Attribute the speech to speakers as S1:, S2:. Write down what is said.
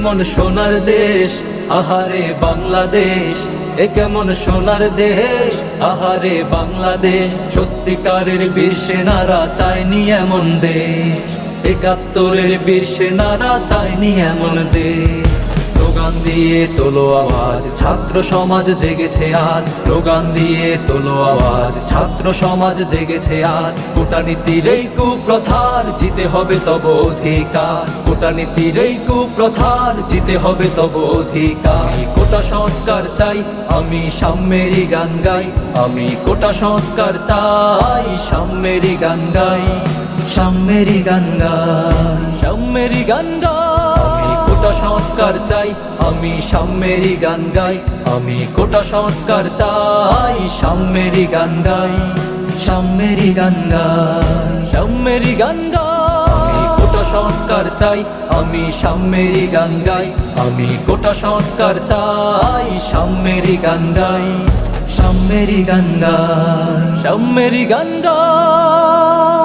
S1: কেমন সোনার দেশ আহারে বাংলাদেশ, এ কেমন সোনার দেশ আহারে বাংলাদেশ। সত্যিকারের বীর সেনারা চায়নি এমন দেশ, ৭১-এর বীর সেনারা চায়নি এমন দেশ। স্লোগান দিয়ে তোলো আওয়াজ, ছাত্র সমাজ জেগেছে আজ। স্লোগান দিয়ে তোলো আওয়াজ, ছাত্র সমাজ জেগেছে আজ। কূটনীতির এই কুপ্রথার দিতে হবে তব অধিকার, কূটনীতির এই কুপ্রথার দিতে হবে তব অধিকার। আমি কোটা সংস্কার চাই, আমি সাম্যেরই গান গাই। আমি কোটা সংস্কার চাই, সাম্যেরই গান গাই, সাম্যেরই গান গাই, সাম্যেরই গান গাই। কোটা সংস্কার চাই, আমি সাম্যেরই গান গাই। আমি কোটা সংস্কার চাই, সাম্যেরই গান গাই, সাম্যেরই গান গাই, সাম্যেরই গান গাই। আমি কোটা সংস্কার চাই, আমি সাম্যেরই গান গাই। আমি কোটা সংস্কার চাই, সাম্যেরই গান গাই, সাম্যেরই গান গাই, সাম্যেরই গান গাই।